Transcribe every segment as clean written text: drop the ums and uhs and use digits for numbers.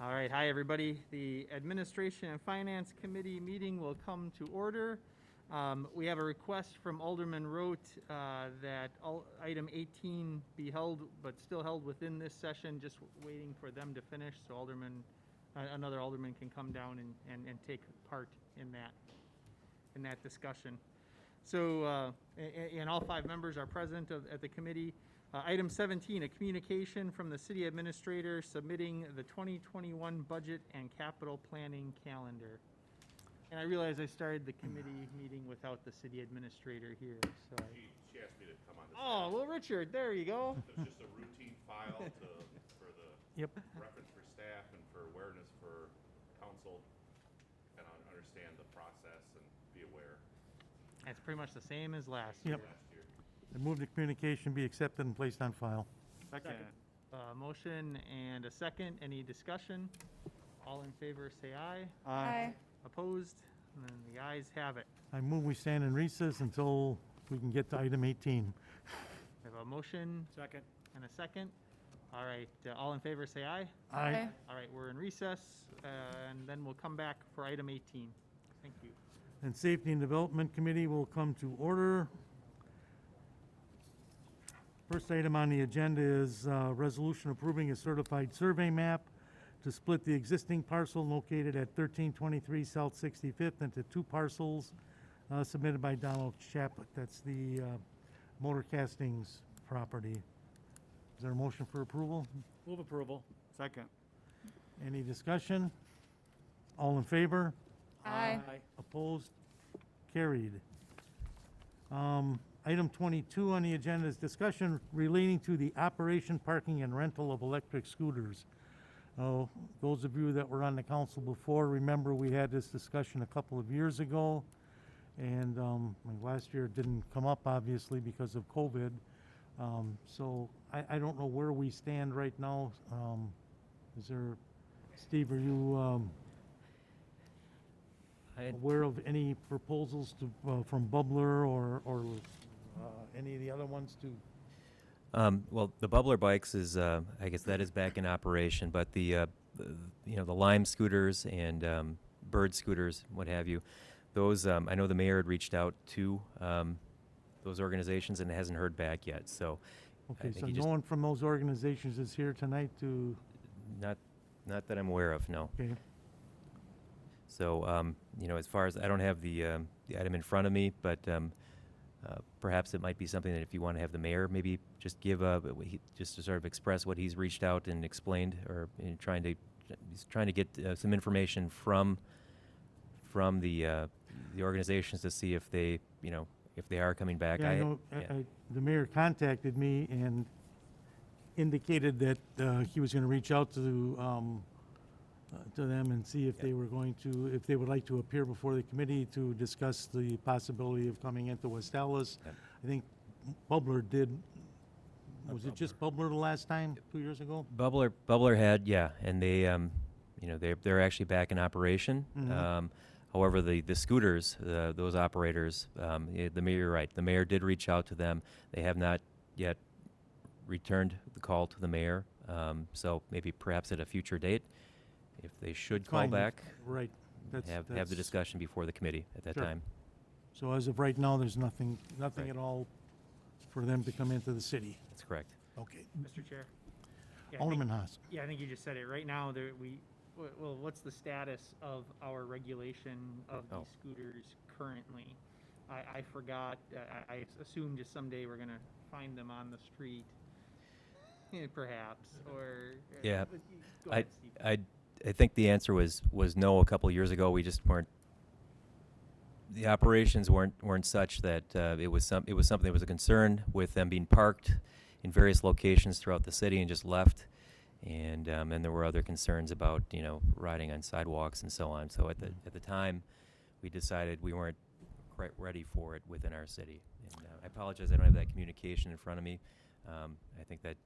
All right, hi, everybody. The Administration and Finance Committee meeting will come to order. We have a request from Alderman Rote that item 18 be held, but still held within this session, just waiting for them to finish, so another alderman can come down and take part in that discussion. So, and all 5 members are present at the committee. Item 17, a communication from the city administrator submitting the 2021 budget and capital planning calendar. And I realize I started the committee meeting without the city administrator here, so. She asked me to come on this. Oh, well, Richard, there you go. It's just a routine file for the Yep. reference for staff and for awareness for council, and understand the process and be aware. That's pretty much the same as last Yep. year. Last year. I move the communication be accepted and placed on file. Second. Motion and a second. Any discussion? All in favor, say aye. Aye. Opposed? And then the ayes have it. I move we stand in recess until we can get to item 18. We have a motion Second. and a second. All right, all in favor, say aye. Aye. All right, we're in recess, and then we'll come back for item 18. Thank you. And Safety and Development Committee will come to order. First item on the agenda is resolution approving a certified survey map to split the existing parcel located at 1323 South 65th into 2 parcels submitted by Donald Chaplet. That's the Motor Castings property. Is there a motion for approval? Move approval. Second. Any discussion? All in favor? Aye. Opposed? Carried. Item 22 on the agenda is discussion relating to the operation, parking, and rental of electric scooters. Those of you that were on the council before, remember we had this discussion a couple of years ago. And last year it didn't come up, obviously, because of COVID. So I don't know where we stand right now. Is there, Steve, are you aware of any proposals to, from Bubbler or any of the other ones to? Well, the Bubbler bikes is, I guess that is back in operation, but the Lime scooters and Bird scooters, what have you, those, I know the mayor had reached out to those organizations and hasn't heard back yet, so. I Okay, think so he no just- one from those organizations is here tonight to, Not that I'm aware of, no. okay, So, as far as, I don't have the item in front of me, but perhaps it might be something that if you want to have the mayor maybe just give just to sort of express what he's reached out and explained, or he's trying to get some information from the organizations to see if they, if they are coming back. yeah, I know, yeah. the mayor contacted me and indicated that he was gonna reach out to them and see if they were going to, if they would like to appear before the committee to discuss the possibility of coming into West Allis. Yeah. I think Bubbler did, was it just Bubbler the last time, 2 years ago? Bubbler had, yeah, and they, they're actually back in operation. Mhm. However, the scooters, those operators, the mayor, you're right, the mayor did reach out to them. They have not yet returned the call to the mayor, so maybe perhaps at a future date, if they should call Fine, back, Right. have the that's- discussion before the committee at that Sure. time. So as of right now, there's nothing Right. at all for them to come into the city. That's correct. Okay. Mr. Chair? Yeah, I think- Alderman Haas. Yeah, I think you just said it. Right now, well, what's the status of our regulation of Oh. these scooters currently? I forgot, I assume just someday we're gonna find them on the street, perhaps, or. Yeah, Go I, ahead, Steve. I think the answer was no a couple years ago. We just weren't. The operations weren't such that it was something that was a concern with them being parked in various locations throughout the city and just left, and there were other concerns about riding on sidewalks and so on. So at the time, we decided we weren't quite ready for it within our city. And I apologize, I don't have that communication in front of me. I think that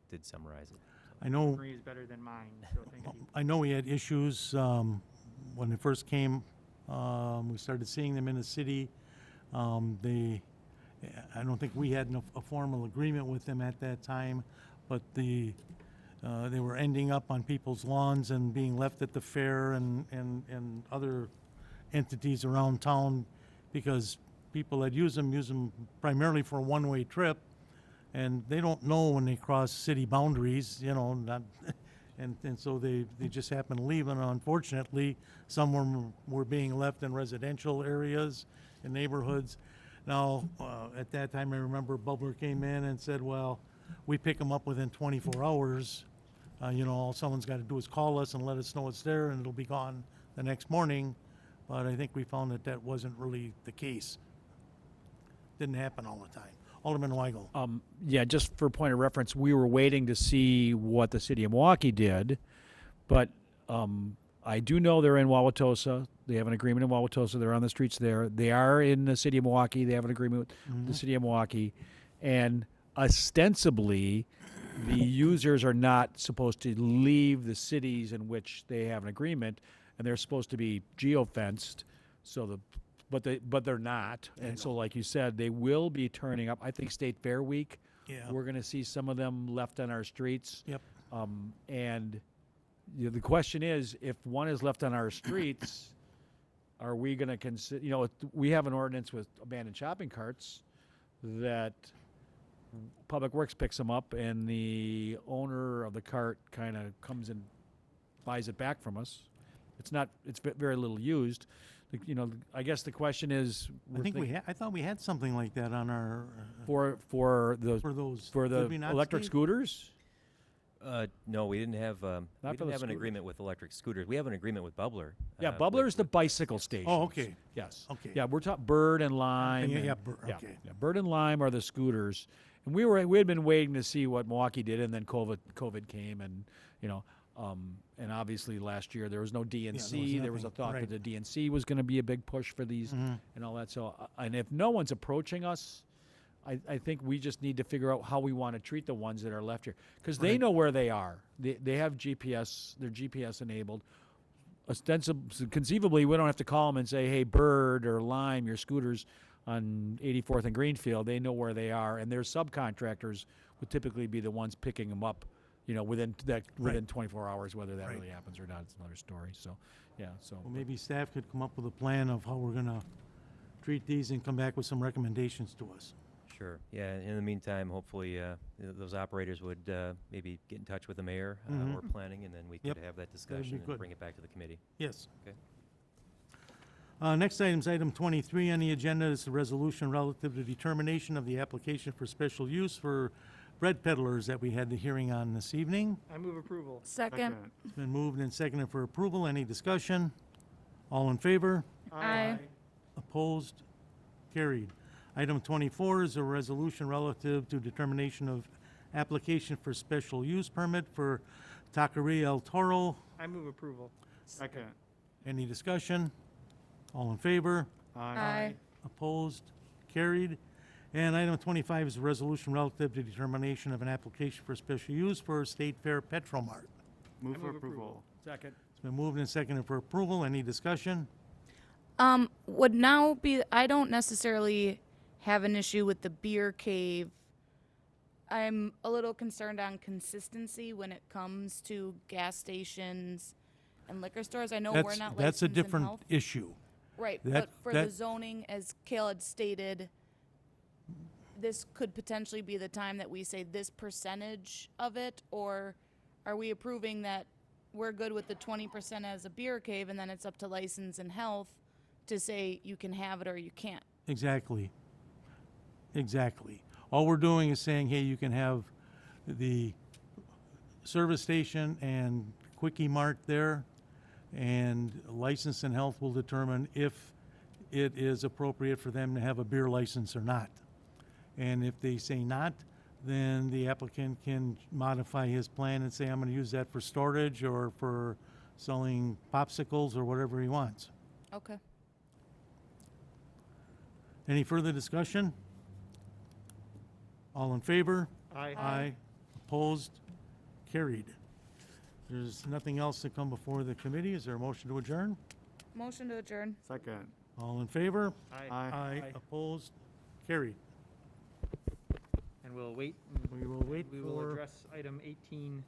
did summarize it. I know, Memory is better than mine, so thank you. I know we had issues when it first came. We started seeing them in the city. I don't think we had a formal agreement with them at that time, but the They were ending up on people's lawns and being left at the fair and other entities around town because people that use them primarily for a one-way trip, and they don't know when they cross city boundaries, you know, not, and so they just happen to leave, and unfortunately, some were being left in residential areas and neighborhoods. Now, at that time, I remember Bubler came in and said, well, we pick them up within 24 hours. You know, all someone's got to do is call us and let us know it's there, and it'll be gone the next morning. But I think we found that that wasn't really the case. Didn't happen all the time. Alderman Weigel. Yeah, just for point of reference, we were waiting to see what the city of Milwaukee did, but I do know they're in Wauwatosa. They have an agreement in Wauwatosa. They're on the streets there. They are in the city of Milwaukee. They have an agreement with the city of Milwaukee. And ostensibly, the users are not supposed to leave the cities in which they have an agreement, and they're supposed to be geo-fenced, but they're not. And so, like you said, they will be turning up. I think State Fair Week, Yeah. we're going to see some of them left on our streets. Yep. And the question is, if one is left on our streets, are we going to consider, you know, we have an ordinance with abandoned shopping carts that Public Works picks them up, and the owner of the cart kind of comes and buys it back from us. It's very little used. You know, I guess the question is, I thought we had something like that on our, for those. the Did we not, electric Steve? scooters. No, we didn't have, we for didn't the have an scooters. agreement with electric scooters. We have an agreement with Bubbler. Yeah, with- Bubbler's the bicycle station. Oh, okay. Yes. Okay. Yeah, we're talking Bird and Lime. Yeah, and- yeah, okay. Yeah, Bird and Lime are the scooters, and we had been waiting to see what Milwaukee did, and then COVID came, and you know, and obviously last year there was no DNC. There was a nothing, thought right. that the DNC was going to be a big push for these and all that. So, and if no one's approaching us, I think we just need to figure out how we want to treat the ones that are left here, because they Right. know where they are. They have GPS. They're GPS enabled. Conceivably, we don't have to call them and say, "Hey, Bird or Lime, your scooters on 84th and Greenfield." They know where they are, and their subcontractors would typically be the ones picking them up. You know, within 24 hours, whether that Right. really happens or not, it's another story. So, yeah. So Well, maybe staff could come up with a plan of how we're gonna treat these and come back with some recommendations to us. Sure. Yeah. In the meantime, hopefully, those operators would maybe get in touch with the mayor or planning, and then we could Yep, have that be discussion and good. bring it back to the committee. Yes. Okay. Next item is item 23 on the agenda. Is the resolution relative to determination of the application for special use for bread peddlers that we had the hearing on this evening. I move approval. Second. It's been moved and seconded for approval. Any discussion? All in favor? Aye. Opposed? Carried. Item 24 is a resolution relative to determination of application for special use permit for Taqueria El Toro. I move approval. second. Any discussion? All in favor? Aye. Opposed? Carried. And item 25 is a resolution relative to determination of an application for special use for State Fair Petromart. Move for approval. Second. It's been moved and seconded for approval. Any discussion? Would now be, I don't necessarily have an issue with the beer cave. I'm a little concerned on consistency when it comes to gas stations and liquor stores. I know we're That's, not that's a licensed in different health. issue. Right, that- but for the that- zoning, as Cale had stated, this could potentially be the time that we say this percentage of it, or are we approving that we're good with the 20% as a beer cave, and then it's up to license and health to say you can have it or you can't? Exactly. Exactly. All we're doing is saying, hey, you can have the service station and Quickie Mart there, and license and health will determine if it is appropriate for them to have a beer license or not. And if they say not, then the applicant can modify his plan and say, I'm gonna use that for storage or for selling popsicles or whatever he wants. Okay. Any further discussion? All in favor? Aye. Aye. Opposed? Carried. There's nothing else to come before the committee. Is there a motion to adjourn? Motion to adjourn. Second. All in favor? Aye. Opposed? Carried. And we'll wait, We will wait we will for, address item 18